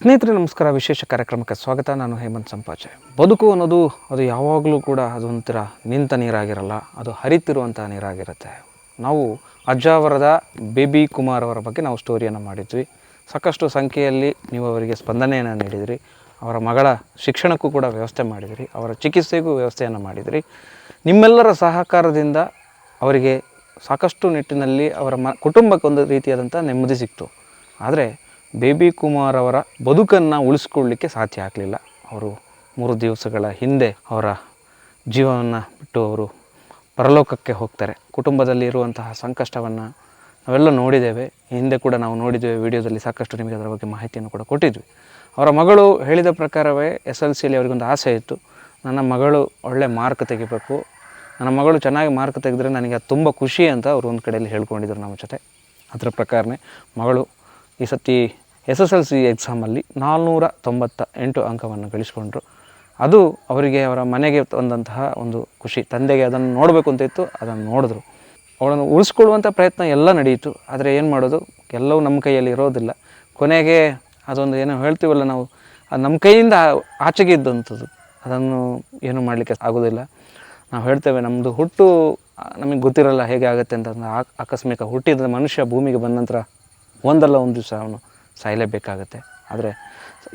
ಸ್ನೇಹಿತರೆ ನಮಸ್ಕಾರ. ವಿಶೇಷ ಕಾರ್ಯಕ್ರಮಕ್ಕೆ ಸ್ವಾಗತ. ನಾನು ಹೇಮಂತ್ ಸಂಪಾಜೆ. ಬದುಕು ಅನ್ನೋದು ಅದು ಯಾವಾಗಲೂ ಕೂಡ ಅದೊಂಥರ ನಿಂತ ನೀರಾಗಿರಲ್ಲ, ಅದು ಹರಿತಿರುವಂಥ ನೀರಾಗಿರುತ್ತೆ. ನಾವು ಅಜ್ಜಾವರದ ಬೇಬಿ ಕುಮಾರ್ ಅವರ ಬಗ್ಗೆ ನಾವು ಸ್ಟೋರಿಯನ್ನು ಮಾಡಿದ್ವಿ. ಸಾಕಷ್ಟು ಸಂಖ್ಯೆಯಲ್ಲಿ ನೀವು ಅವರಿಗೆ ಸ್ಪಂದನೆಯನ್ನು ನೀಡಿದಿರಿ. ಅವರ ಮಗಳ ಶಿಕ್ಷಣಕ್ಕೂ ಕೂಡ ವ್ಯವಸ್ಥೆ ಮಾಡಿದಿರಿ, ಅವರ ಚಿಕಿತ್ಸೆಗೂ ವ್ಯವಸ್ಥೆಯನ್ನು ಮಾಡಿದಿರಿ. ನಿಮ್ಮೆಲ್ಲರ ಸಹಕಾರದಿಂದ ಅವರಿಗೆ ಸಾಕಷ್ಟು ನಿಟ್ಟಿನಲ್ಲಿ ಅವರ ಕುಟುಂಬಕ್ಕೆ ಒಂದು ರೀತಿಯಾದಂಥ ನೆಮ್ಮದಿ ಸಿಕ್ತು. ಆದರೆ ಬೇಬಿ ಕುಮಾರ್ ಅವರ ಬದುಕನ್ನು ಉಳಿಸ್ಕೊಳ್ಳಿಕ್ಕೆ ಸಾಧ್ಯ ಆಗಲಿಲ್ಲ. ಅವರು 3 ದಿವಸಗಳ ಹಿಂದೆ ಅವರ ಜೀವವನ್ನು ಬಿಟ್ಟು ಅವರು ಪರಲೋಕಕ್ಕೆ ಹೋಗ್ತಾರೆ. ಕುಟುಂಬದಲ್ಲಿ ಇರುವಂತಹ ಸಂಕಷ್ಟವನ್ನು ನಾವೆಲ್ಲ ನೋಡಿದ್ದೇವೆ. ಹಿಂದೆ ಕೂಡ ನಾವು ನೋಡಿದ್ದೇವೆ, ವಿಡಿಯೋದಲ್ಲಿ ಸಾಕಷ್ಟು ನಿಮಗೆ ಅದರ ಬಗ್ಗೆ ಮಾಹಿತಿಯನ್ನು ಕೂಡ ಕೊಟ್ಟಿದ್ವಿ. ಅವರ ಮಗಳು ಹೇಳಿದ ಪ್ರಕಾರವೇ SLCಯಲ್ಲಿ ಅವರಿಗೊಂದು ಆಸೆ ಇತ್ತು, ನನ್ನ ಮಗಳು ಒಳ್ಳೆ ಮಾರ್ಕ್ ತೆಗಿಬೇಕು, ನನ್ನ ಮಗಳು ಚೆನ್ನಾಗಿ ಮಾರ್ಕ್ ತೆಗೆದ್ರೆ ನನಗೆ ಅದು ತುಂಬ ಖುಷಿ ಅಂತ ಅವರು ಒಂದು ಕಡೆಯಲ್ಲಿ ಹೇಳ್ಕೊಂಡಿದ್ರು ನಮ್ಮ ಜೊತೆ. ಅದರ ಪ್ರಕಾರನೇ ಮಗಳು ಈ ಸತಿ SSLC ಎಕ್ಸಾಮಲ್ಲಿ 498 ಅಂಕವನ್ನು ಗಳಿಸ್ಕೊಂಡ್ರು. ಅದು ಅವರಿಗೆ ಅವರ ಮನೆಗೆ ತಂದಂತಹ ಒಂದು ಖುಷಿ. ತಂದೆಗೆ ಅದನ್ನು ನೋಡಬೇಕು ಅಂತ ಇತ್ತು, ಅದನ್ನು ನೋಡಿದ್ರು. ಅವಳನ್ನು ಉಳಿಸ್ಕೊಳ್ಳುವಂಥ ಪ್ರಯತ್ನ ಎಲ್ಲ ನಡೆಯಿತು. ಆದರೆ ಏನು ಮಾಡೋದು, ಎಲ್ಲವೂ ನಮ್ಮ ಕೈಯಲ್ಲಿ ಇರೋದಿಲ್ಲ. ಕೊನೆಗೆ ಅದೊಂದು ಏನೋ ಹೇಳ್ತೀವಲ್ಲ ನಾವು, ಅದು ನಮ್ಮ ಕೈಯಿಂದ ಆಚೆಗೆ ಇದ್ದಂಥದ್ದು, ಅದನ್ನು ಏನು ಮಾಡಲಿಕ್ಕೆ ಆಗೋದಿಲ್ಲ. ನಾವು ಹೇಳ್ತೇವೆ ನಮ್ಮದು ಹುಟ್ಟು ನಮಗೆ ಗೊತ್ತಿರಲ್ಲ ಹೇಗೆ ಆಗುತ್ತೆ ಅಂತ. ಆಕಸ್ಮಿಕ ಹುಟ್ಟಿದ ಮನುಷ್ಯ ಭೂಮಿಗೆ ಬಂದ ನಂತರ ಒಂದಲ್ಲ ಒಂದು ದಿವಸ ಅವನು ಸಾಯಲೇಬೇಕಾಗತ್ತೆ. ಆದರೆ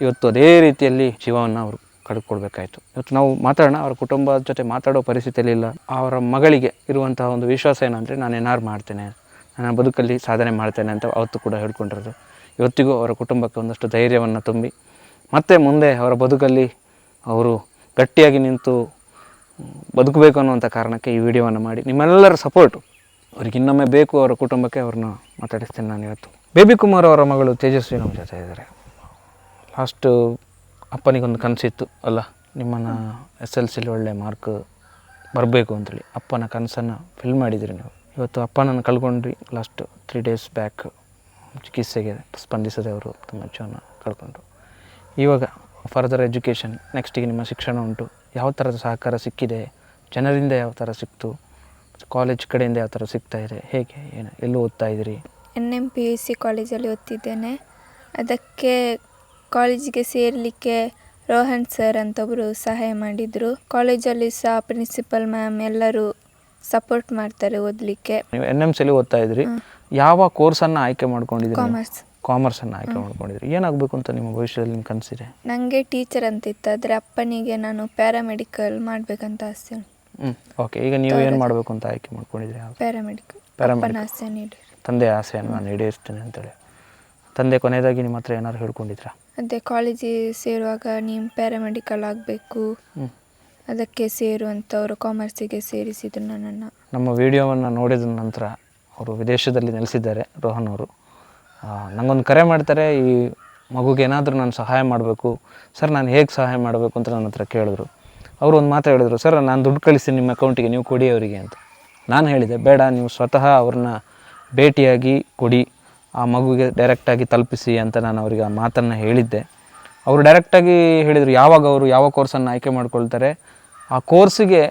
ಇವತ್ತು ಅದೇ ರೀತಿಯಲ್ಲಿ ಜೀವವನ್ನು ಅವರು ಕಳ್ಕೊಳ್ಬೇಕಾಯಿತು. ಇವತ್ತು ನಾವು ಮಾತಾಡೋಣ, ಅವರ ಕುಟುಂಬದ ಜೊತೆ ಮಾತಾಡೋ ಪರಿಸ್ಥಿತಿಯಲ್ಲಿ ಇಲ್ಲ. ಅವರ ಮಗಳಿಗೆ ಇರುವಂತಹ ಒಂದು ವಿಶ್ವಾಸ ಏನಂದರೆ, ನಾನು ಏನಾರು ಮಾಡ್ತೇನೆ, ನನ್ನ ಬದುಕಲ್ಲಿ ಸಾಧನೆ ಮಾಡ್ತೇನೆ ಅಂತ ಅವತ್ತು ಕೂಡ ಹೇಳ್ಕೊಂಡಿರೋದು. ಇವತ್ತಿಗೂ ಅವರ ಕುಟುಂಬಕ್ಕೆ ಒಂದಷ್ಟು ಧೈರ್ಯವನ್ನು ತುಂಬಿ ಮತ್ತೆ ಮುಂದೆ ಅವರ ಬದುಕಲ್ಲಿ ಅವರು ಗಟ್ಟಿಯಾಗಿ ನಿಂತು ಬದುಕಬೇಕು ಅನ್ನುವಂಥ ಕಾರಣಕ್ಕೆ ಈ ವಿಡಿಯೋವನ್ನು ಮಾಡಿ ನಿಮ್ಮೆಲ್ಲರ ಸಪೋರ್ಟು ಅವ್ರಿಗೆ ಇನ್ನೊಮ್ಮೆ ಬೇಕು. ಅವರ ಕುಟುಂಬಕ್ಕೆ ಅವ್ರನ್ನ ಮಾತಾಡಿಸ್ತೇನೆ ನಾನು ಇವತ್ತು. ಬೇಬಿ ಕುಮಾರ್ ಅವರ ಮಗಳು ತೇಜಸ್ವಿ ನಮ್ಮ ಜೊತೆ ಇದ್ದಾರೆ. ಲಾಸ್ಟು ಅಪ್ಪನಿಗೊಂದು ಕನಸಿತ್ತು ಅಲ್ಲ, ನಿಮ್ಮನ್ನು SLCಯಲ್ಲಿ ಒಳ್ಳೆ ಮಾರ್ಕ್ ಬರಬೇಕು ಅಂತೇಳಿ. ಅಪ್ಪನ ಕನಸನ್ನು ಫಿಲ್ ಮಾಡಿದಿರಿ ನೀವು. ಇವತ್ತು ಅಪ್ಪನನ್ನು ಕಳ್ಕೊಂಡ್ರಿ. ಲಾಸ್ಟ್ 3 ಡೇಸ್ ಬ್ಯಾಕ್ ಚಿಕಿತ್ಸೆಗೆ ಸ್ಪಂದಿಸದೆ ಅವರು ತಮ್ಮ ಜೀವನ ಕಳ್ಕೊಂಡ್ರು. ಇವಾಗ ಫರ್ದರ್ ಎಜುಕೇಷನ್, ನೆಕ್ಸ್ಟಿಗೆ ನಿಮ್ಮ ಶಿಕ್ಷಣ ಉಂಟು. ಯಾವ ಥರದ ಸಹಕಾರ ಸಿಕ್ಕಿದೆ, ಜನರಿಂದ ಯಾವ ಥರ ಸಿಕ್ತು, ಕಾಲೇಜ್ ಕಡೆಯಿಂದ ಯಾವ ಥರ ಸಿಗ್ತಾ ಇದೆ, ಹೇಗೆ ಏನು, ಎಲ್ಲೂ ಓದ್ತಾ ಇದ್ದೀರಿ? NMPUC ಕಾಲೇಜಲ್ಲಿ ಓದ್ತಿದ್ದೇನೆ. ಅದಕ್ಕೆ ಕಾಲೇಜಿಗೆ ಸೇರಲಿಕ್ಕೆ ರೋಹನ್ ಸರ್ ಅಂತ ಒಬ್ಬರು ಸಹಾಯ ಮಾಡಿದರು. ಕಾಲೇಜಲ್ಲಿ ಸಹ ಪ್ರಿನ್ಸಿಪಲ್ ಮ್ಯಾಮ್ ಎಲ್ಲರೂ ಸಪೋರ್ಟ್ ಮಾಡ್ತಾರೆ ಓದಲಿಕ್ಕೆ. ನೀವು NMCಯಲ್ಲಿ ಓದ್ತಾ ಇದ್ರಿ. ಯಾವ ಕೋರ್ಸನ್ನು ಆಯ್ಕೆ ಮಾಡ್ಕೊಂಡಿದ್ದೀರಿ? ಕಾಮರ್ಸನ್ನು ಆಯ್ಕೆ ಮಾಡ್ಕೊಂಡಿದ್ರಿ. ಏನಾಗಬೇಕು ಅಂತ ನಿಮ್ಮ ಭವಿಷ್ಯದಲ್ಲಿ ನಿಮ್ಮ ಕನಸಿದೆ? ನನಗೆ ಟೀಚರ್ ಅಂತ ಇತ್ತು, ಆದರೆ ಅಪ್ಪನಿಗೆ ನಾನು ಪ್ಯಾರಾಮೆಡಿಕಲ್ ಮಾಡಬೇಕಂತ ಆಸೆ. ಓಕೆ, ಈಗ ನೀವು ಏನು ಮಾಡಬೇಕು ಅಂತ ಆಯ್ಕೆ ಮಾಡ್ಕೊಂಡಿದ್ರಿ? ಪ್ಯಾರಾಮೆಡಿಕಲ್. ಆಸೆ ನೀಡಿ ತಂದೆ ಆಸೆಯನ್ನು ನಾನು ಈಡೇರಿಸ್ತೇನೆ ಅಂತೇಳಿ. ತಂದೆ ಕೊನೆಯದಾಗಿ ನಿಮ್ಮ ಹತ್ರ ಏನಾದ್ರು ಹೇಳ್ಕೊಂಡಿದ್ರಾ? ಅದೇ ಕಾಲೇಜಿಗೆ ಸೇರುವಾಗ ನೀವು ಪ್ಯಾರಾಮೆಡಿಕಲ್ ಆಗಬೇಕು, ಅದಕ್ಕೆ ಸೇರು ಅಂತ ಅವರು ಕಾಮರ್ಸಿಗೆ ಸೇರಿಸಿದ್ರು ನನ್ನನ್ನು. ನಮ್ಮ ವಿಡಿಯೋವನ್ನು ನೋಡಿದ ನಂತರ ಅವರು ವಿದೇಶದಲ್ಲಿ ನೆಲೆಸಿದ್ದಾರೆ ರೋಹನ್ ಅವರು. ನನಗೊಂದು ಕರೆ ಮಾಡ್ತಾರೆ, ಈ ಮಗುಗೆ ಏನಾದರೂ ನಾನು ಸಹಾಯ ಮಾಡಬೇಕು ಸರ್, ನಾನು ಹೇಗೆ ಸಹಾಯ ಮಾಡಬೇಕು ಅಂತ ನನ್ನ ಹತ್ರ ಕೇಳಿದ್ರು. ಅವರು ಒಂದು ಮಾತು ಹೇಳಿದ್ರು, ಸರ್ ನಾನು ದುಡ್ಡು ಕಳಿಸ್ತೀನಿ ನಿಮ್ಮ ಅಕೌಂಟಿಗೆ, ನೀವು ಕೊಡಿ ಅವರಿಗೆ ಅಂತ. ನಾನು ಹೇಳಿದೆ, ಬೇಡ, ನೀವು ಸ್ವತಃ ಅವ್ರನ್ನ ಭೇಟಿಯಾಗಿ ಕೊಡಿ, ಆ ಮಗುಗೆ ಡೈರೆಕ್ಟಾಗಿ ತಲುಪಿಸಿ ಅಂತ ನಾನು ಅವರಿಗೆ ಆ ಮಾತನ್ನು ಹೇಳಿದ್ದೆ. ಅವರು ಡೈರೆಕ್ಟಾಗಿ ಹೇಳಿದರು, ಯಾವಾಗ ಅವರು ಯಾವ ಕೋರ್ಸನ್ನು ಆಯ್ಕೆ ಮಾಡ್ಕೊಳ್ತಾರೆ ಆ ಕೋರ್ಸಿಗೆ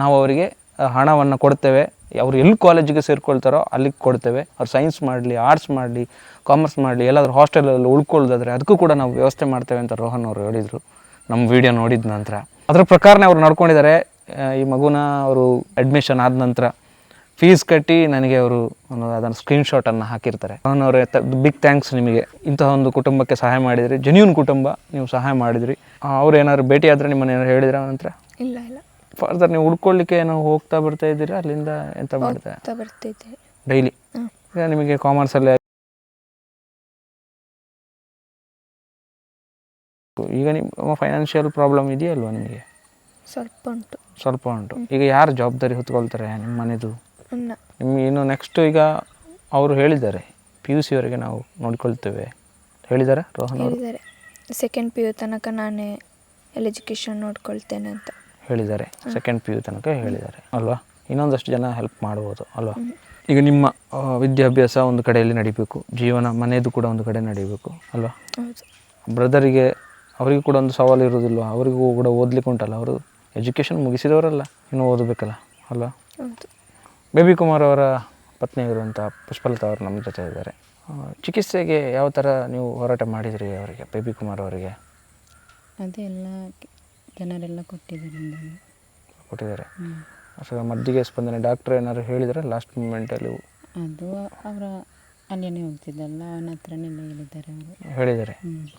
ನಾವು ಅವರಿಗೆ ಹಣವನ್ನು ಕೊಡ್ತೇವೆ, ಅವರು ಎಲ್ಲಿ ಕಾಲೇಜಿಗೆ ಸೇರಿಕೊಳ್ತಾರೋ ಅಲ್ಲಿಗೆ ಕೊಡ್ತೇವೆ. ಅವ್ರು ಸೈನ್ಸ್ ಮಾಡಲಿ, ಆರ್ಟ್ಸ್ ಮಾಡಲಿ, ಕಾಮರ್ಸ್ ಮಾಡಲಿ, ಎಲ್ಲಾದರೂ ಹಾಸ್ಟೆಲಲ್ಲಿ ಉಳ್ಕೊಳ್ಳೋದಾದರೆ ಅದಕ್ಕೂ ಕೂಡ ನಾವು ವ್ಯವಸ್ಥೆ ಮಾಡ್ತೇವೆ ಅಂತ ರೋಹನ್ ಅವರು ಹೇಳಿದರು ನಮ್ಮ ವಿಡಿಯೋ ನೋಡಿದ ನಂತರ. ಅದರ ಪ್ರಕಾರನೇ ಅವರು ನಡ್ಕೊಂಡಿದ್ದಾರೆ. ಈ ಮಗುನ ಅವರು ಅಡ್ಮಿಷನ್ ಆದ ನಂತರ ಫೀಸ್ ಕಟ್ಟಿ ನನಗೆ ಅವರು ಅದನ್ನು ಸ್ಕ್ರೀನ್ಶಾಟನ್ನು ಹಾಕಿರ್ತಾರೆ. ರೋಹನ್ ಅವರೇ, ಬಿಗ್ ಥ್ಯಾಂಕ್ಸ್ ನಿಮಗೆ. ಇಂತಹ ಒಂದು ಕುಟುಂಬಕ್ಕೆ ಸಹಾಯ ಮಾಡಿದಿರಿ, ಜೆನ್ಯೂನ್ ಕುಟುಂಬ, ನೀವು ಸಹಾಯ ಮಾಡಿದಿರಿ. ಅವ್ರು ಏನಾದ್ರು ಭೇಟಿ ಆದರೆ ನಿಮ್ಮನ್ನು ಏನಾರು ಹೇಳಿದ್ರ ನಂತರ? ಇಲ್ಲ ಇಲ್ಲ. ಫರ್ದರ್ ನೀವು ಉಳ್ಕೊಳ್ಳಿಕ್ಕೆ ಏನೋ ಹೋಗ್ತಾ ಬರ್ತಾ ಇದ್ದೀರಾ, ಅಲ್ಲಿಂದ ಎಂತ ಮಾಡ್ತಾ ಬರ್ತಿದ್ದೆ ಡೈಲಿ? ಈಗ ನಿಮಗೆ ಕಾಮರ್ಸಲ್ಲಿ ಈಗ ನಿಮ್ಮ ಫೈನಾನ್ಷಿಯಲ್ ಪ್ರಾಬ್ಲಮ್ ಇದೆಯಲ್ವ ನಿಮಗೆ? ಸ್ವಲ್ಪ ಉಂಟು. ಈಗ ಯಾರು ಜವಾಬ್ದಾರಿ ಹೊತ್ಕೊಳ್ತಾರೆ ನಿಮ್ಮ ಮನೆದು? ನಿಮಗೆ ಇನ್ನು ನೆಕ್ಸ್ಟ್ ಈಗ ಅವರು ಹೇಳಿದ್ದಾರೆ PUC ವರೆಗೆ ನಾವು ನೋಡ್ಕೊಳ್ತೇವೆ ಹೇಳಿದ್ದಾರೆ ರೋಹನ್ ಅವರು? ಸೆಕೆಂಡ್ PU ತನಕ ನಾನೇ ಎಜುಕೇಷನ್ ನೋಡ್ಕೊಳ್ತೇನೆ ಅಂತ ಹೇಳಿದ್ದಾರೆ. ಸೆಕೆಂಡ್ PU ತನಕ ಹೇಳಿದ್ದಾರೆ ಅಲ್ವಾ? ಇನ್ನೊಂದಷ್ಟು ಜನ ಹೆಲ್ಪ್ ಮಾಡ್ಬೋದು ಅಲ್ವಾ? ಈಗ ನಿಮ್ಮ ವಿದ್ಯಾಭ್ಯಾಸ ಒಂದು ಕಡೆಯಲ್ಲಿ ನಡಿಬೇಕು, ಜೀವನ ಮನೆಯದು ಕೂಡ ಒಂದು ಕಡೆ ನಡಿಬೇಕು ಅಲ್ವಾ? ಬ್ರದರಿಗೆ ಅವರಿಗೂ ಕೂಡ ಒಂದು ಸವಾಲು ಇರೋದಿಲ್ವ? ಅವರಿಗೂ ಕೂಡ ಓದಲಿಕ್ಕೆ ಉಂಟಲ್ಲ, ಅವರು ಎಜುಕೇಷನ್ ಮುಗಿಸಿದವರಲ್ಲ, ಇನ್ನೂ ಓದಬೇಕಲ್ಲ ಅಲ್ವಾ? ಬೇಬಿ ಕುಮಾರ್ ಅವರ ಪತ್ನಿಯಾಗಿರುವಂಥ ಪುಷ್ಪಲತಾ ಅವರು ನಮ್ಮ ಜೊತೆ ಇದ್ದಾರೆ. ಚಿಕಿತ್ಸೆಗೆ ಯಾವ ಥರ ನೀವು ಹೋರಾಟ ಮಾಡಿದಿರಿ ಅವರಿಗೆ, ಬೇಬಿ ಕುಮಾರ್ ಅವರಿಗೆ? ಅದೆಲ್ಲ ಜನರೆಲ್ಲ ಕೊಟ್ಟಿದ್ದಾರೆ. ಸೊ ಮದ್ದಿಗೆ ಸ್ಪಂದನೆ ಡಾಕ್ಟ್ರ್ ಏನಾದ್ರು ಹೇಳಿದರೆ ಲಾಸ್ಟ್ ಮೂಮೆಂಟಲ್ಲಿ? ಅದು ಅವರ ಅಲ್ಲೇ ಹೋಗ್ತಿದ್ದಲ್ಲ, ಅವನ ಹತ್ರನೇ ಹೇಳಿದ್ದಾರೆ ಅವರು. ಹೇಳಿದ್ದಾರೆ.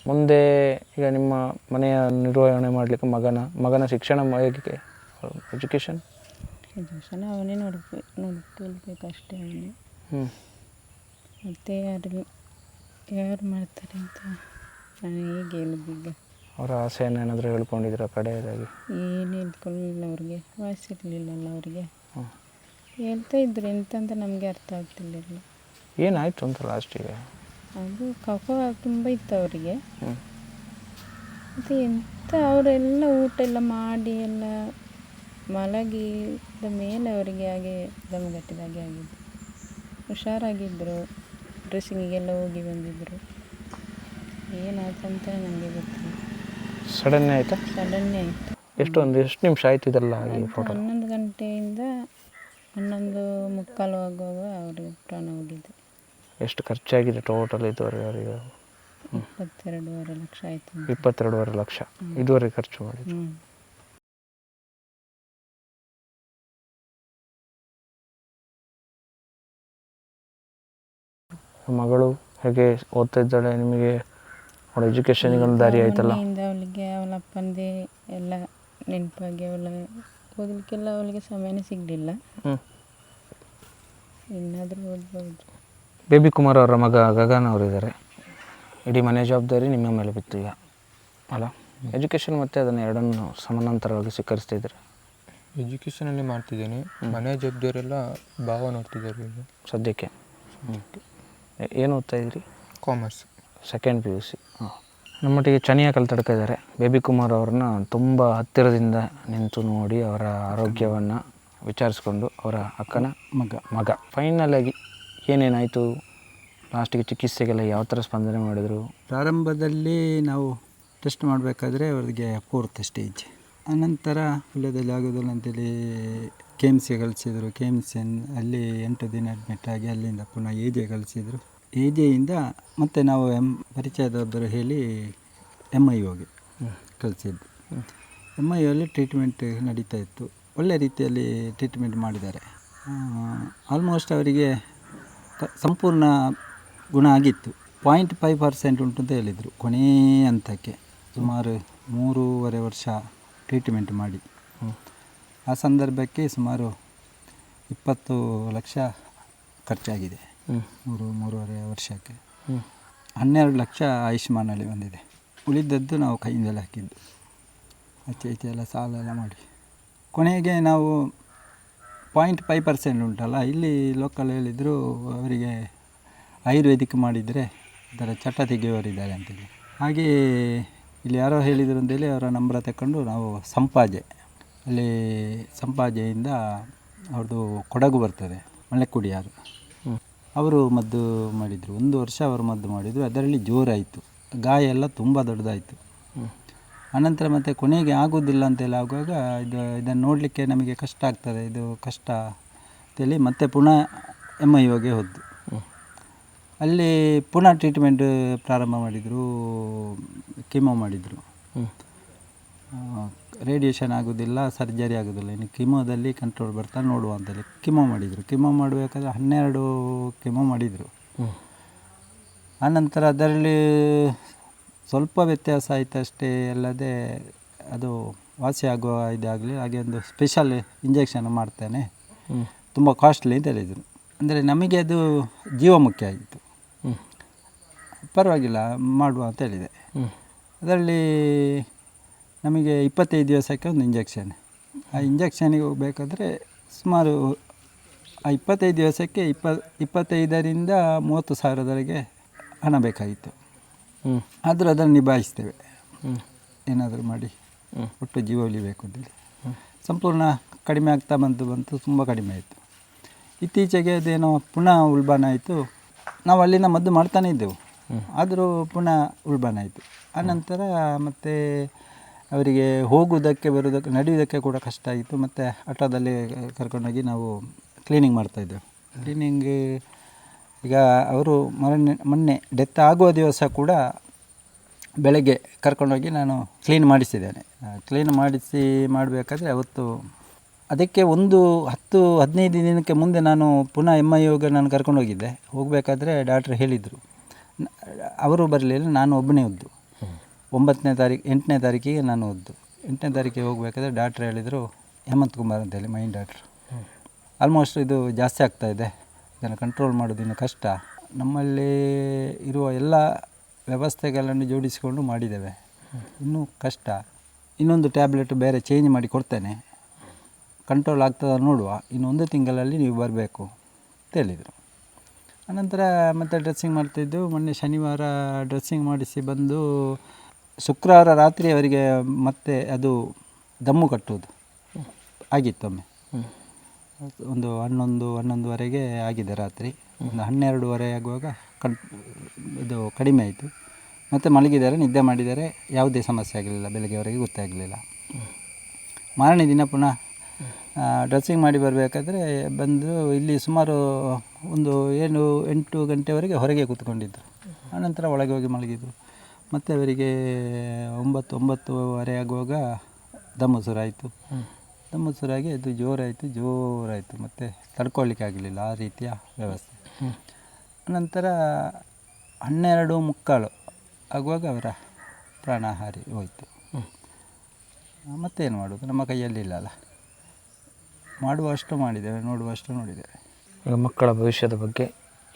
ಮುಂದೆ ಈಗ ನಿಮ್ಮ ಮನೆಯ ನಿರ್ವಹಣೆ ಮಾಡಲಿಕ್ಕೆ ಮಗನ ಶಿಕ್ಷಣ ಹೇಗೆ, ಎಜುಕೇಷನ್ ಅವನೇ ನೋಡ್ಕೊಳ್ಬೇಕಷ್ಟೇ ಅವನೇ. ಮತ್ತು ಯಾರು ಮಾಡ್ತಾರೆ ಅಂತ ನಾನು ಹೇಗೆ ಹೇಳೋದು ಈಗ? ಅವರ ಆಸೆಯನ್ನು ಏನಾದರೂ ಹೇಳ್ಕೊಂಡಿದ್ದೀರ ಕಡೆಯದಾಗಿ? ಏನು ಹೇಳ್ಕೊಳ್ಳಿಲ್ಲ, ಅವ್ರಿಗೆ ವಯಸ್ಸಿರಲಿಲ್ಲಲ್ಲ ಅವರಿಗೆ. ಹೇಳ್ತಾ ಇದ್ರು ಎಂತಂತ ನಮಗೆ ಅರ್ಥ ಆಗ್ತಿರ್ಲಿಲ್ಲ. ಏನಾಯಿತು ಅಂತ ಲಾಸ್ಟಿಗೆ? ಅದು ಕಫ ತುಂಬ ಇತ್ತು ಅವರಿಗೆ. ಮತ್ತು ಎಂತ ಅವರೆಲ್ಲ ಊಟ ಎಲ್ಲ ಮಾಡಿ ಎಲ್ಲ ಮಲಗಿದ ಮೇಲೆ ಅವರಿಗೆ ಹಾಗೆ ದಮಗಟ್ಟಿದಾಗೆ ಆಗಿದ್ದು. ಹುಷಾರಾಗಿದ್ದರು, ಡ್ರೆಸ್ಸಿಂಗಿಗೆಲ್ಲ ಹೋಗಿ ಬಂದಿದ್ದರು. ಏನಾಯ್ತಂತ ನನಗೆ ಗೊತ್ತಿಲ್ಲ. ಸಡನ್ನೇ ಆಯಿತಾ? ಸಡನ್ನೇ ಆಯಿತು. ಎಷ್ಟು ನಿಮಿಷ ಆಯ್ತು ಇದೆಲ್ಲ? 11 ಗಂಟೆಯಿಂದ 11:45 ಆಗುವಾಗ ಅವರಿಗೆ ಪ್ರಾಣ ಹೋಗಿದ್ದು. ಎಷ್ಟು ಖರ್ಚಾಗಿದೆ ಟೋಟಲ್ ಇದುವರೆಗೆ ಅವರಿಗೆ? 22.5 ಲಕ್ಷ ಆಯಿತು. 22.5 ಲಕ್ಷ ಇದುವರೆಗೆ ಖರ್ಚು ಮಾಡಿದ್ದು. ಮಗಳು ಹೇಗೆ ಓದ್ತಾ ಇದ್ದಾಳೆ? ನಿಮಗೆ ಅವಳ ಎಜುಕೇಷನಿಗೆ ಒಂದು ದಾರಿ ಆಯ್ತಲ್ಲ? ಅವಳಿಗೆ ಅವಳ ಅಪ್ಪಂದೇ ಎಲ್ಲ ನೆನಪಾಗಿ ಅವಳ ಓದಲಿಕ್ಕೆಲ್ಲ ಅವಳಿಗೆ ಸಮಯನೇ ಸಿಗಲಿಲ್ಲ. ಇನ್ನಾದರೂ ಓದ್ಬೋದು. ಬೇಬಿ ಕುಮಾರ್ ಅವರ ಮಗ ಗಗನ್ ಅವರಿದ್ದಾರೆ. ಇಡೀ ಮನೆ ಜವಾಬ್ದಾರಿ ನಿಮ್ಮ ಮೇಲೆ ಬಿತ್ತು ಈಗ ಅಲ್ಲ? ಎಜುಕೇಷನ್ ಮತ್ತು ಅದನ್ನು ಎರಡನ್ನು ಸಮಾನಾಂತರವಾಗಿ ಸ್ವೀಕರಿಸ್ತಿದ್ದೀರಾ? ಎಜುಕೇಷನಲ್ಲಿ ಮಾಡ್ತಿದ್ದೀನಿ, ಮನೆ ಜವಾಬ್ದಾರಿ ಎಲ್ಲ ಭಾವ ನೋಡ್ತಿದ್ದಾರೆ ಈಗ ಸದ್ಯಕ್ಕೆ. ಏನು ಓದ್ತಾ ಇದ್ದೀರಿ? Commerce, second PUC. ನಮ್ಮೊಟ್ಟಿಗೆ ಚನಿಯ ಕಲ್ತಡ್ಕ ಇದ್ದಾರೆ. ಬೇಬಿ ಕುಮಾರ್ ಅವ್ರನ್ನ ತುಂಬ ಹತ್ತಿರದಿಂದ ನಿಂತು ನೋಡಿ ಅವರ ಆರೋಗ್ಯವನ್ನು ವಿಚಾರಿಸ್ಕೊಂಡು ಅವರ ಅಕ್ಕನ ಮಗ ಫೈನಲಾಗಿ ಏನೇನಾಯಿತು, ಲಾಸ್ಟಿಗೆ ಚಿಕಿತ್ಸೆಗೆಲ್ಲ ಯಾವ ಥರ ಸ್ಪಂದನೆ ಮಾಡಿದರು? ಪ್ರಾರಂಭದಲ್ಲಿ ನಾವು ಟೆಸ್ಟ್ ಮಾಡಬೇಕಾದ್ರೆ ಅವರಿಗೆ 4th ಸ್ಟೇಜ್. ಅನಂತರ ಹುಳ್ಯದಲ್ಲಿ ಆಗೋದಿಲ್ಲ ಅಂತೇಳಿ KMC ಕಳಿಸಿದರು. KMC ಅಲ್ಲಿ 8 ದಿನ ಅಡ್ಮಿಟ್ ಆಗಿ ಅಲ್ಲಿಂದ ಪುನಃ AJ ಕಳಿಸಿದರು. AJಯಿಂದ ಮತ್ತೆ ನಾವು ಪರಿಚಯದೊಬ್ಬರು ಹೇಳಿ MIOಗೆ ಕಳಿಸಿದ್ದು. MIOಲ್ಲಿ ಟ್ರೀಟ್ಮೆಂಟ್ ನಡೀತಾ ಇತ್ತು. ಒಳ್ಳೆ ರೀತಿಯಲ್ಲಿ ಟ್ರೀಟ್ಮೆಂಟ್ ಮಾಡಿದ್ದಾರೆ. ಆಲ್ಮೋಸ್ಟ್ ಅವರಿಗೆ ಸಂಪೂರ್ಣ ಗುಣ ಆಗಿತ್ತು. 0.5% ಉಂಟು ಅಂತ ಹೇಳಿದರು ಕೊನೆಯ ಹಂತಕ್ಕೆ. ಸುಮಾರು 3.5 ವರ್ಷ ಟ್ರೀಟ್ಮೆಂಟ್ ಮಾಡಿ ಆ ಸಂದರ್ಭಕ್ಕೆ ಸುಮಾರು 20 ಲಕ್ಷ ಖರ್ಚಾಗಿದೆ. 3.5 ವರ್ಷಕ್ಕೆ 12 ಲಕ್ಷ ಆಯುಷ್ಮಾನಲ್ಲಿ ಬಂದಿದೆ. ಉಳಿದದ್ದು ನಾವು ಕೈಯಿಂದಲೇ ಹಾಕಿದ್ದು, ಆಚೆ ಈಚೆ ಎಲ್ಲ ಸಾಲ ಎಲ್ಲ ಮಾಡಿ ಕೊನೆಗೆ ನಾವು 0.5% ಉಂಟಲ್ಲ, ಇಲ್ಲಿ ಲೋಕಲ್ ಹೇಳಿದರು ಅವರಿಗೆ ಆಯುರ್ವೇದಿಕ್ ಮಾಡಿದರೆ ಅದರ ಚಟ ತೆಗೆಯುವವರಿದ್ದಾರೆ ಅಂತೇಳಿ. ಹಾಗೆ ಇಲ್ಲಿ ಯಾರೋ ಹೇಳಿದರು ಅಂತೇಳಿ ಅವರ ನಂಬರ್ ತಗೊಂಡು ನಾವು ಅಲ್ಲಿ ಸಂಪಾಜೆಯಿಂದ ಅವ್ರದ್ದು ಕೊಡಗು ಬರ್ತದೆ, ಮಳೆಕುಡಿಯಾರು, ಅವರು ಮದ್ದು ಮಾಡಿದರು. 1 ವರ್ಷ ಅವರು ಮದ್ದು ಮಾಡಿದರು. ಅದರಲ್ಲಿ ಜೋರಾಯಿತು, ಗಾಯ ಎಲ್ಲ ತುಂಬ ದೊಡ್ಡದಾಯಿತು. ಅನಂತರ ಮತ್ತು ಕೊನೆಗೆ ಆಗೋದಿಲ್ಲ ಅಂತೆಲ್ಲ ಆಗುವಾಗ ಇದನ್ನು ನೋಡಲಿಕ್ಕೆ ನಮಗೆ ಕಷ್ಟ ಆಗ್ತದೆ, ಇದು ಕಷ್ಟ ಅಂತೇಳಿ ಮತ್ತೆ ಪುನಃ MIOಗೆ ಹೋದ್ದು. ಅಲ್ಲಿ ಪುನಃ ಟ್ರೀಟ್ಮೆಂಟ್ ಪ್ರಾರಂಭ ಮಾಡಿದರು, ಕಿಮೋ ಮಾಡಿದರು. ರೇಡಿಯೇಷನ್ ಆಗೋದಿಲ್ಲ, ಸರ್ಜರಿ ಆಗೋದಿಲ್ಲ, ಇನ್ನು ಕಿಮೋದಲ್ಲಿ ಕಂಟ್ರೋಲ್ ಬರ್ತಾ ನೋಡುವ ಅಂತೇಳಿ ಕಿಮೋ ಮಾಡಿದರು. ಕಿಮೋ ಮಾಡಬೇಕಾದ್ರೆ 12 ಕಿಮೋ ಮಾಡಿದರು. ಆನಂತರ ಅದರಲ್ಲಿ ಸ್ವಲ್ಪ ವ್ಯತ್ಯಾಸ ಆಯಿತು ಅಷ್ಟೇ, ಅಲ್ಲದೆ ಅದು ವಾಸಿ ಆಗುವ ಇದಾಗಲಿ. ಹಾಗೆ ಒಂದು ಸ್ಪೆಷಲ್ ಇಂಜೆಕ್ಷನ್ ಮಾಡ್ತೇನೆ, ತುಂಬ ಕಾಸ್ಟ್ಲಿ ಅಂತ ಹೇಳಿದರು. ಅಂದರೆ ನಮಗೆ ಅದು ಜೀವ ಮುಖ್ಯ ಆಗಿತ್ತು. ಪರವಾಗಿಲ್ಲ ಮಾಡುವ ಅಂತ ಹೇಳಿದೆ. ಅದರಲ್ಲಿ ನಮಗೆ 25 ದಿವಸಕ್ಕೆ ಒಂದು ಇಂಜೆಕ್ಷನ್. ಆ ಇಂಜೆಕ್ಷನಿಗೆ ಹೋಗಬೇಕಾದ್ರೆ ಸುಮಾರು ಆ 25 ದಿವಸಕ್ಕೆ 25ರಿಂದ 30 ಸಾವಿರದವರೆಗೆ ಹಣ ಬೇಕಾಗಿತ್ತು. ಆದರೂ ಅದನ್ನು ನಿಭಾಯಿಸ್ತೇವೆ, ಏನಾದರೂ ಮಾಡಿ ಒಟ್ಟು ಜೀವ ಉಳಿಬೇಕು ಅಂತೇಳಿ. ಸಂಪೂರ್ಣ ಕಡಿಮೆ ಆಗ್ತಾ ಬಂತು, ತುಂಬ ಕಡಿಮೆ ಆಯಿತು. ಇತ್ತೀಚೆಗೆ ಅದೇನೋ ಪುನಃ ಉಲ್ಬಣ ಆಯಿತು. ನಾವು ಅಲ್ಲಿಂದ ಮದ್ದು ಮಾಡ್ತಾನೇ ಇದ್ದೆವು, ಆದರೂ ಪುನಃ ಉಲ್ಬಣ ಆಯಿತು. ಆನಂತರ ಮತ್ತು ಅವರಿಗೆ ಹೋಗುವುದಕ್ಕೆ ಬರುವುದಕ್ಕೆ ನಡೆಯುವುದಕ್ಕೆ ಕೂಡ ಕಷ್ಟ ಆಗಿತ್ತು. ಮತ್ತು ಆಟೋದಲ್ಲಿ ಕರ್ಕೊಂಡೋಗಿ ನಾವು ಕ್ಲೀನಿಂಗ್ ಮಾಡ್ತಾಯಿದ್ದೆವು. ಕ್ಲೀನಿಂಗ್ ಈಗ ಅವರು ಮೊನ್ನೆ ಡೆತ್ ಆಗುವ ದಿವಸ ಕೂಡ ಬೆಳಗ್ಗೆ ಕರ್ಕೊಂಡೋಗಿ ನಾನು ಕ್ಲೀನ್ ಮಾಡಿಸಿದ್ದೇನೆ. ಕ್ಲೀನ್ ಮಾಡಿಸಿ ಮಾಡಬೇಕಾದ್ರೆ ಅವತ್ತು ಅದಕ್ಕೆ ಒಂದು 10-15 ದಿನಕ್ಕೆ ಮುಂದೆ ನಾನು ಪುನಃ MIOಗೆ ನಾನು ಕರ್ಕೊಂಡೋಗಿದ್ದೆ. ಹೋಗಬೇಕಾದ್ರೆ ಡಾಕ್ಟ್ರ್ ಹೇಳಿದರು, ಅವರು ಬರಲಿಲ್ಲ, ನಾನು ಒಬ್ಬನೇ ಹೋದ್ದು. 8ನೇ ತಾರೀಕಿಗೆ ನಾನು ಹೋದ್ದು. 8ನೇ ತಾರೀಕಿಗೆ ಹೋಗಬೇಕಾದ್ರೆ ಡಾಕ್ಟ್ರ್ ಹೇಳಿದರು, ಹೇಮಂತ್ ಕುಮಾರ್ ಅಂತೇಳಿ ಮೈನ್ ಡಾಕ್ಟ್ರು, ಆಲ್ಮೋಸ್ಟ್ ಇದು ಜಾಸ್ತಿ ಆಗ್ತಾಯಿದೆ, ಇದನ್ನು ಕಂಟ್ರೋಲ್ ಮಾಡೋದು ಇನ್ನು ಕಷ್ಟ. ನಮ್ಮಲ್ಲಿ ಇರುವ ಎಲ್ಲ ವ್ಯವಸ್ಥೆಗಳನ್ನು ಜೋಡಿಸಿಕೊಂಡು ಮಾಡಿದ್ದೇವೆ, ಇನ್ನೂ ಕಷ್ಟ. ಇನ್ನೊಂದು ಟ್ಯಾಬ್ಲೆಟ್ ಬೇರೆ ಚೇಂಜ್ ಮಾಡಿ ಕೊಡ್ತೇನೆ, ಕಂಟ್ರೋಲ್ ಆಗ್ತದ ನೋಡುವ, ಇನ್ನು 1 ತಿಂಗಳಲ್ಲಿ ನೀವು ಬರಬೇಕು ಅಂತ ಹೇಳಿದರು. ಅನಂತರ ಮತ್ತೆ ಡ್ರೆಸ್ಸಿಂಗ್ ಮಾಡ್ತಿದ್ದು. ಮೊನ್ನೆ ಶನಿವಾರ ಡ್ರೆಸ್ಸಿಂಗ್ ಮಾಡಿಸಿ ಬಂದು ಶುಕ್ರವಾರ ರಾತ್ರಿ ಅವರಿಗೆ ಮತ್ತೆ ಅದು ದಮ್ಮು ಕಟ್ಟುವುದು ಆಗಿತ್ತೊಮ್ಮೆ. ಒಂದು 11-11:30 ಆಗಿದೆ ರಾತ್ರಿ. ಒಂದು 12:30 ಆಗುವಾಗ ಇದು ಕಡಿಮೆ ಆಯಿತು. ಮತ್ತು ಮಲಗಿದ್ದಾರೆ, ನಿದ್ದೆ ಮಾಡಿದ್ದಾರೆ, ಯಾವುದೇ ಸಮಸ್ಯೆ ಆಗಲಿಲ್ಲ. ಬೆಳಗ್ಗೆವರೆಗೆ ಗೊತ್ತಾಗಲಿಲ್ಲ. ಮಾರನೇ ದಿನ ಪುನಃ ಡ್ರೆಸ್ಸಿಂಗ್ ಮಾಡಿ ಬರಬೇಕಾದ್ರೆ ಬಂದು ಇಲ್ಲಿ ಸುಮಾರು ಒಂದು 8 ಗಂಟೆವರೆಗೆ ಹೊರಗೆ ಕೂತ್ಕೊಂಡಿದ್ದರು. ಆನಂತರ ಒಳಗೆ ಹೋಗಿ ಮಲಗಿದರು. ಮತ್ತು ಅವರಿಗೆ 9-9:30 ಆಗುವಾಗ ದಮ್ಮು ಶುರುವಾಯಿತು. ದಮ್ಮು ಶುರುವಾಗಿ ಅದು ಜೋರಾಯಿತು. ಮತ್ತು ತಡ್ಕೊಳ್ಳಿಕ್ಕೆ ಆಗಲಿಲ್ಲ, ಆ ರೀತಿಯ ವ್ಯವಸ್ಥೆ. ಅನಂತರ 12:45 ಆಗುವಾಗ ಅವರ ಪ್ರಾಣಹಾರಿ ಹೋಯಿತು. ಮತ್ತೇನು ಮಾಡೋದು, ನಮ್ಮ ಕೈಯಲ್ಲಿಲ್ಲಲ್ಲ. ಮಾಡುವಷ್ಟು ಮಾಡಿದ್ದೇವೆ, ನೋಡುವಷ್ಟು ನೋಡಿದ್ದೇವೆ. ಈಗ ಮಕ್ಕಳ ಭವಿಷ್ಯದ ಬಗ್ಗೆ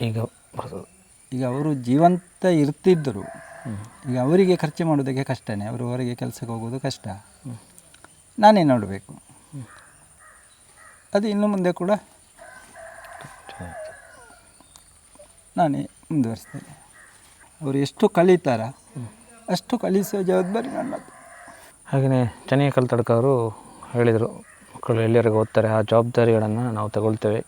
ಈಗ ಅವರು ಜೀವಂತ ಇರ್ತಿದ್ದರು. ಈಗ ಅವರಿಗೆ ಖರ್ಚು ಮಾಡೋದಕ್ಕೆ ಕಷ್ಟನೇ, ಅವರು ಹೊರಗೆ ಕೆಲಸಕ್ಕೆ ಹೋಗೋದು ಕಷ್ಟ, ನಾನೇ ನೋಡಬೇಕು. ಅದು ಇನ್ನು ಮುಂದೆ ಕೂಡ ನಾನೇ ಮುಂದುವರಿಸ್ತೇನೆ. ಅವರು ಎಷ್ಟು ಕಳೀತಾರ ಅಷ್ಟು ಕಲಿಸುವ ಜವಾಬ್ದಾರಿ ನನ್ನದು. ಹಾಗೆಯೇ ಚನಿಯಕಲ್ ತಡ್ಕ ಅವರು ಹೇಳಿದರು, ಮಕ್ಕಳು ಎಲ್ಲಿವರೆಗೆ ಓದ್ತಾರೆ ಆ ಜವಾಬ್ದಾರಿಗಳನ್ನು ನಾವು ತಗೊಳ್ತೇವೆ.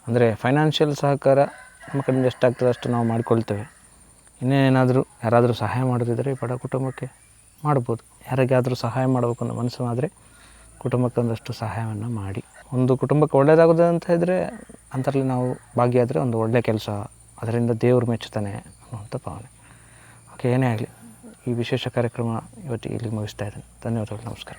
ಅಂದರೆ ಫೈನಾನ್ಷಿಯಲ್ ಸಹಕಾರ ನಮ್ಮ ಕಡೆಯಿಂದ ಎಷ್ಟಾಗ್ತದೆ ಅಷ್ಟು ನಾವು ಮಾಡಿಕೊಳ್ತೇವೆ. ಇನ್ನೇನಾದರೂ ಯಾರಾದರೂ ಸಹಾಯ ಮಾಡೋದಿದ್ದರೆ ಬಡ ಕುಟುಂಬಕ್ಕೆ ಮಾಡ್ಬೋದು. ಯಾರಿಗಾದರೂ ಸಹಾಯ ಮಾಡಬೇಕು ಅನ್ನೋ ಮನಸ್ಸು ಆದರೆ ಕುಟುಂಬಕ್ಕೆ ಒಂದಷ್ಟು ಸಹಾಯವನ್ನು ಮಾಡಿ. ಒಂದು ಕುಟುಂಬಕ್ಕೆ ಒಳ್ಳೆಯದಾಗೋದು ಅಂತ ಇದ್ದರೆ ಅಂಥರಲ್ಲಿ ನಾವು ಭಾಗಿಯಾದರೆ ಒಂದು ಒಳ್ಳೆಯ ಕೆಲಸ, ಅದರಿಂದ ದೇವರು ಮೆಚ್ಚುತ್ತಾನೆ ಅನ್ನುವಂಥ ಭಾವನೆ. ಓಕೆ, ಏನೇ ಆಗಲಿ ಈ ವಿಶೇಷ ಕಾರ್ಯಕ್ರಮ ಇವತ್ತಿಗೆ ಇಲ್ಲಿ ಮುಗಿಸ್ತಾ ಇದ್ದೇನೆ. ಧನ್ಯವಾದಗಳು, ನಮಸ್ಕಾರ.